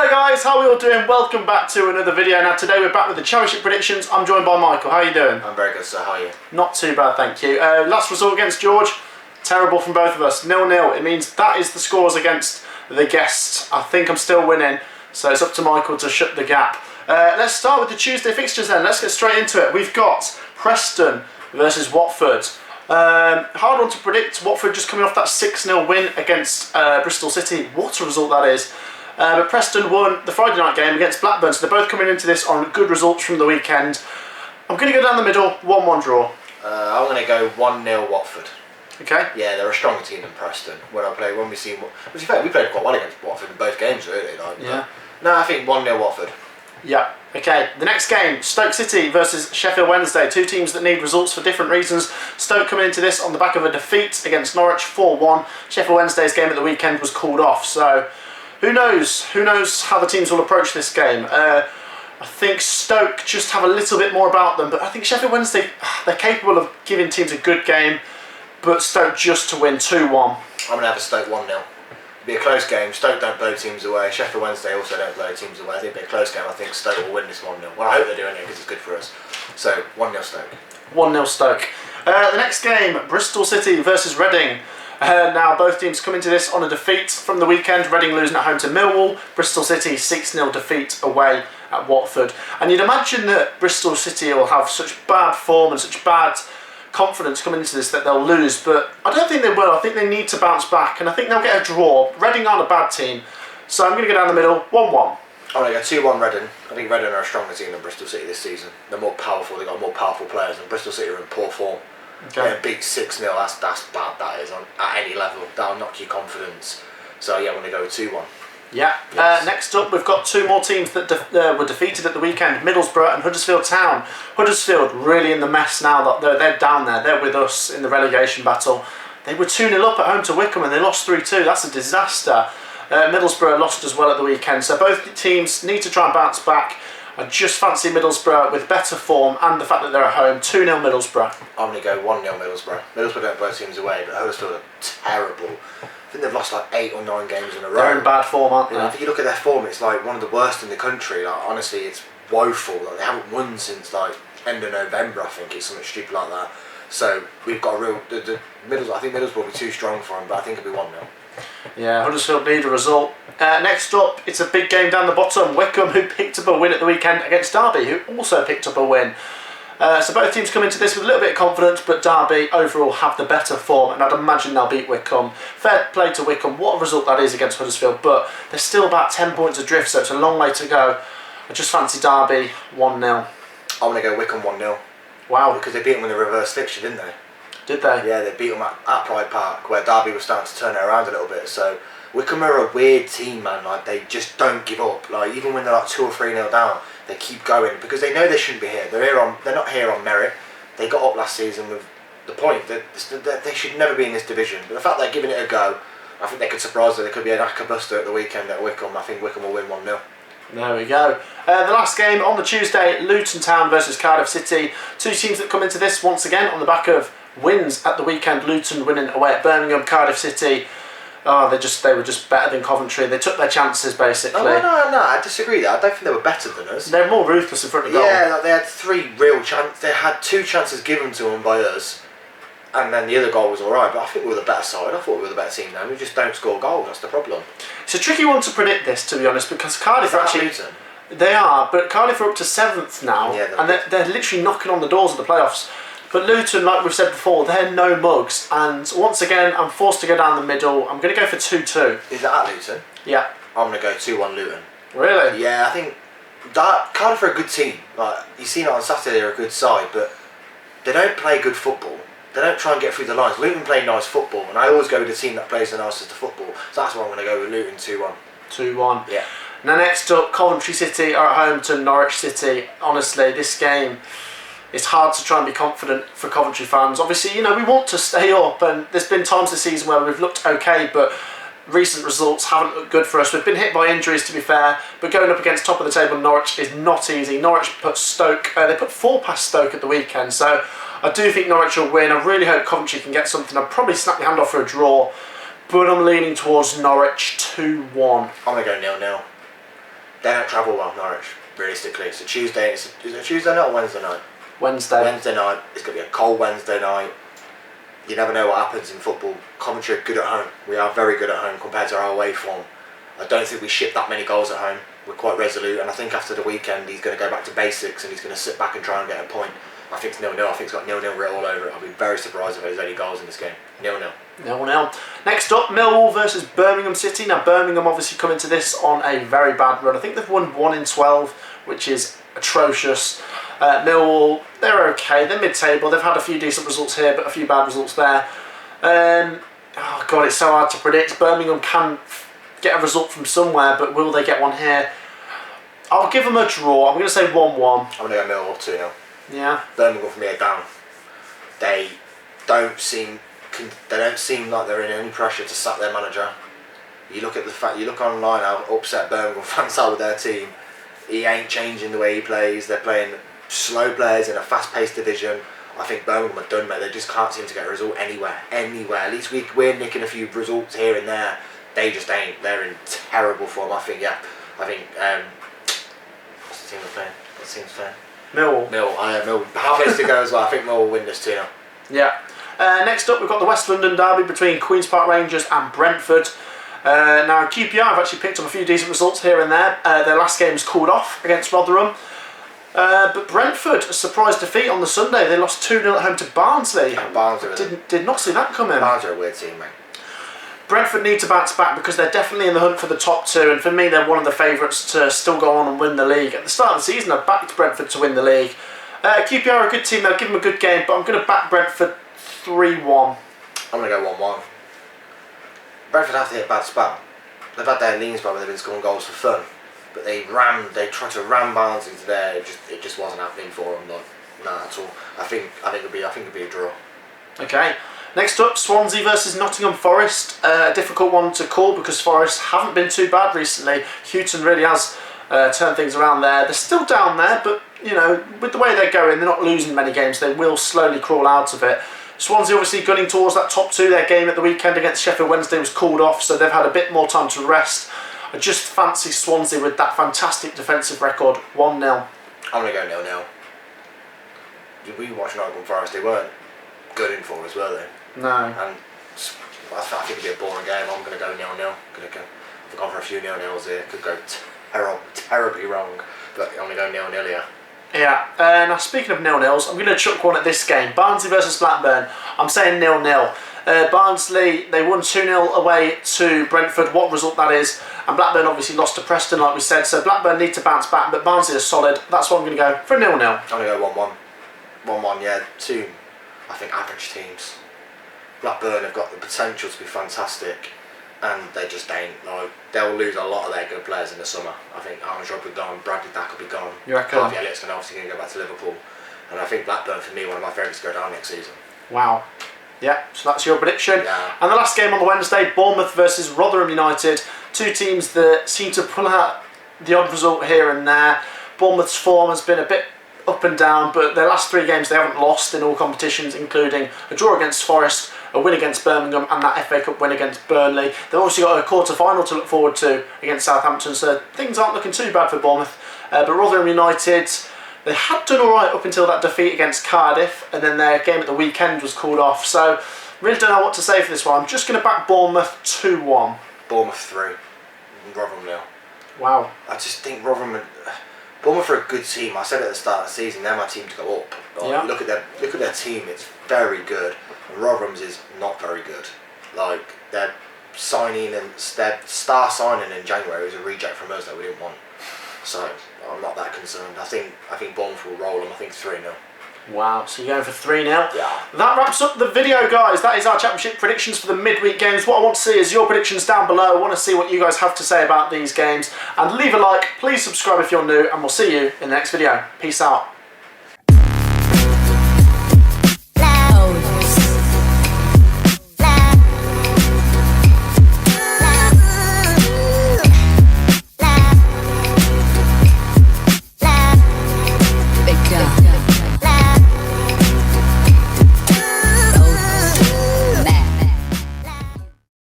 Hi guys, how are we all doing? Welcome back to another video. Now today we're back with the Championship predictions. I'm joined by Michael. How are you doing? I'm very good, sir. How are you? Not too bad, thank you. Last result against George, terrible from both of us. 0-0. It means that is the scores against the guests. I think I'm still winning, so it's up to Michael to shut the gap. Let's start with the Tuesday fixtures then. Let's get straight into it. We've got Preston versus Watford. Hard one to predict. Watford just coming off that 6-0 win against Bristol City. What a result that is. But Preston won the Friday night game against Blackburn, so they're both coming into this on good results from the weekend. I'm going to go down the middle, 1-1 draw. I'm going to go 1-0 Watford. Okay. Yeah, they're a stronger team than Preston. We played quite well against Watford in both games, really. No, I think 1-0 Watford. Yeah. Okay, the next game, Stoke City versus Sheffield Wednesday. Two teams that need results for different reasons. Stoke coming into this on the back of a defeat against Norwich, 4-1. Sheffield Wednesday's game at the weekend was called off, so who knows? Who knows how the teams will approach this game? I think Stoke just have a little bit more about them, but I think Sheffield Wednesday, they're capable of giving teams a good game, but Stoke just to win 2-1. I'm going to have a Stoke 1-0. It'll be a close game. Stoke don't blow teams away. Sheffield Wednesday also don't blow teams away. I think it'll be a close game. I think Stoke will win this 1-0. Well, I hope they're doing it because it's good for us. So, 1-0 Stoke. 1-0 Stoke. The next game, Bristol City versus Reading. Now both teams come into this on a defeat from the weekend. Reading losing at home to Millwall. Bristol City 6-0 defeat away at Watford. And you'd imagine that Bristol City will have such bad form and such bad confidence coming into this that they'll lose, but I don't think they will. I think they need to bounce back, and I think they'll get a draw. Reading aren't a bad team, so I'm going to go down the middle, 1-1. I'm going to go 2-1 Reading. I think Reading are a stronger team than Bristol City this season. They're more powerful, they've got more powerful players, and Bristol City are in poor form. Okay. Yeah, beat 6-0, that's bad, that is, at any level. That'll knock your confidence. So yeah, I'm going to go with 2-1. Yeah. Yes. Next up, we've got two more teams that were defeated at the weekend, Middlesbrough and Huddersfield Town. Huddersfield really in the mess now. They're down there. They're with us in the relegation battle. They were 2-0 up at home to Wycombe and they lost 3-2. That's a disaster. Middlesbrough lost as well at the weekend. So both teams need to try and bounce back. I just fancy Middlesbrough with better form and the fact that they're at home. 2-0 Middlesbrough. I'm going to go 1-0 Middlesbrough. Middlesbrough don't blow teams away, but Huddersfield are terrible. I think they've lost like 8 or 9 games in a row. They're in bad form, aren't they? If you look at their form, it's like one of the worst in the country. Like honestly, it's woeful. Like they haven't won since like end of November. I think it's something stupid like that. So we've got a real. I think Middlesbrough will be too strong for them, but I think it'll be 1-0. Yeah, Huddersfield need a result. Next up, it's a big game down the bottom. Wycombe, who picked up a win at the weekend against Derby, who also picked up a win. So both teams come into this with a little bit of confidence, but Derby overall have the better form, and I'd imagine they'll beat Wycombe. Fair play to Wycombe, what a result that is against Huddersfield, but they're still about 10 points adrift, so it's a long way to go. I just fancy Derby 1-0. I'm going to go Wycombe 1-0. Wow. Because they beat them in the reverse fixture, didn't they? Did they? Yeah, they beat them at Pride Park, where Derby was starting to turn it around a little bit. So Wycombe are a weird team, man. Like they just don't give up. Like even when they're like 2 or 3-0 down, they keep going because they know they shouldn't be here. They're not here on merit. They got up last season with the point that they should never be in this division. But the fact they're giving it a go, I think they could surprise them. There could be an Buster at the weekend at Wycombe. I think Wycombe will win 1-0. There we go. The last game on the Tuesday, Luton Town versus Cardiff City. Two teams that come into this once again on the back of wins at the weekend. Luton winning away at Birmingham. Cardiff City, they were just better than Coventry. They took their chances basically. No, I disagree there. I don't think they were better than us. They're more ruthless in front of goal. Yeah, like they had 3 real chances. They had 2 chances given to them by us, and then the other goal was alright. But I think we were the better side. I thought we were the better team now. We just don't score goals. That's the problem. It's a tricky one to predict this, to be honest, because Cardiff are actually. Luton? They are, but Cardiff are up to 7th now, and they're literally knocking on the doors of the playoffs. But Luton, like we've said before, they're no mugs. And once again, I'm forced to go down the middle. I'm going to go for 2-2. Is that at Luton? Yeah. I'm going to go 2-1 Luton. Really? Yeah, I think Cardiff are a good team. Like you seen it on Saturday, they're a good side, but they don't play good football. They don't try and get through the lines. Luton play nice football, and I always go with the team that plays the nicest of football. So that's why I'm going to go with Luton 2-1. 2-1. Yeah. Now next up, Coventry City are at home to Norwich City. Honestly, this game, it's hard to try and be confident for Coventry fans. Obviously, you know, we want to stay up, and there's been times this season where we've looked okay, but recent results haven't looked good for us. We've been hit by injuries, to be fair, but going up against top of the table Norwich is not easy. Norwich put Stoke, they put 4 past Stoke at the weekend, so I do think Norwich will win. I really hope Coventry can get something. I'll probably snap my hand off for a draw, but I'm leaning towards Norwich 2-1. I'm going to go 0-0. They don't travel well, Norwich, realistically. So Tuesday, is it Tuesday night or Wednesday night? Wednesday. Wednesday night. It's going to be a cold Wednesday night. You never know what happens in football. Coventry are good at home. We are very good at home compared to our away form. I don't think we ship that many goals at home. We're quite resolute, and I think after the weekend he's going to go back to basics and he's going to sit back and try and get a point. I think it's 0-0. I think it's got 0-0 written all over it. I'll be very surprised if there's any goals in this game. 0-0. 0-0. Next up, Millwall versus Birmingham City. Now, Birmingham obviously coming to this on a very bad run. I think they've won 1 in 12, which is atrocious. Millwall, they're okay. They're mid-table. They've had a few decent results here, but a few bad results there. Oh, God, it's so hard to predict. Birmingham can get a result from somewhere, but will they get one here? I'll give them a draw. I'm going to say 1-1. I'm going to go Millwall 2-0. Yeah. Birmingham from here down. They don't seem like they're in any pressure to sack their manager. You look at the fact, you look online how upset Birmingham fans are with their team. He ain't changing the way he plays. They're playing slow players in a fast-paced division. I think Birmingham are done, mate. They just can't seem to get a result anywhere. At least we're nicking a few results here and there. They just ain't. They're in terrible form. What's the team they're playing? What team's playing? Millwall. Millwall. How best to go as well. I think Millwall will win this 2-0. Yeah. Next up, we've got the West London derby between Queen's Park Rangers and Brentford. Now, QPR have actually picked up a few decent results here and there. Their last game was called off against Rotherham. But Brentford, a surprise defeat on the Sunday. They lost 2-0 at home to Barnsley. Did not see that coming. Barnsley are a weird team, mate. Brentford need to bounce back because they're definitely in the hunt for the top 2, and for me they're one of the favourites to still go on and win the league. At the start of the season I backed Brentford to win the league. QPR are a good team, they'll give them a good game, but I'm going to back Brentford 3-1. I'm going to go 1-1. Brentford have to hit a bad spell. They've had their lean spell where they've been scoring goals for fun, but they tried to ram Barnsley into there. It just wasn't happening for them. Not at all. I think it'll be a draw. Okay. Next up, Swansea versus Nottingham Forest. A difficult one to call because Forest haven't been too bad recently. Houghton really has turned things around there. They're still down there, but you know, with the way they're going, they're not losing many games. They will slowly crawl out of it. Swansea obviously gunning towards that top 2. Their game at the weekend against Sheffield Wednesday was called off, so they've had a bit more time to rest. I just fancy Swansea with that fantastic defensive record. 1-0. I'm going to go 0-0. Did we watch Nottingham Forest? They weren't gunning for us, were they? No. And I think it'd be a boring game. I'm going to go 0-0. I've gone for a few 0-0s here. Could go terribly wrong, but I'm going to go 0-0 here. Yeah, now speaking of 0-0s, I'm going to chuck one at this game. Barnsley versus Blackburn. I'm saying 0-0. Barnsley, they won 2-0 away to Brentford, what result that is. And Blackburn obviously lost to Preston, like we said, so Blackburn need to bounce back, but Barnsley are solid. That's what I'm going to go for 0-0. I'm going to go 1-1. 1-1, yeah. 2, I think, average teams. Blackburn have got the potential to be fantastic, and they just ain't. Like, they'll lose a lot of their good players in the summer. I think Armstrong will be gone, Bradley Dack will be gone. You reckon? Harvey Elliott's obviously going to go back to Liverpool, and I think Blackburn, for me, one of my favourites to go down next season. Wow. Yeah, so that's your prediction. Yeah. And the last game on the Wednesday, Bournemouth versus Rotherham United. 2 teams that seem to pull out the odd result here and there. Bournemouth's form has been a bit up and down, but their last 3 games they haven't lost in all competitions, including a draw against Forest, a win against Birmingham, and that FA Cup win against Burnley. They've also got a quarter-final to look forward to against Southampton, so things aren't looking too bad for Bournemouth. But Rotherham United, they had done alright up until that defeat against Cardiff, and then their game at the weekend was called off, so really don't know what to say for this one. I'm just going to back Bournemouth 2-1. Bournemouth 3, Rotherham 0. Wow. I just think Bournemouth are a good team. I said at the start of the season, they're my team to go up. Like, yeah. Look at their team. It's very good. And Rotherham's is not very good. Like, their star signing in January was a reject from us that we didn't want. So I'm not that concerned. I think Bournemouth will roll them. I think 3-0. Wow, so you're going for 3-0. Yeah. That wraps up the video, guys. That is our championship predictions for the midweek games. What I want to see is your predictions down below. I want to see what you guys have to say about these games. And leave a like, please subscribe if you're new, and we'll see you in the next video. Peace out.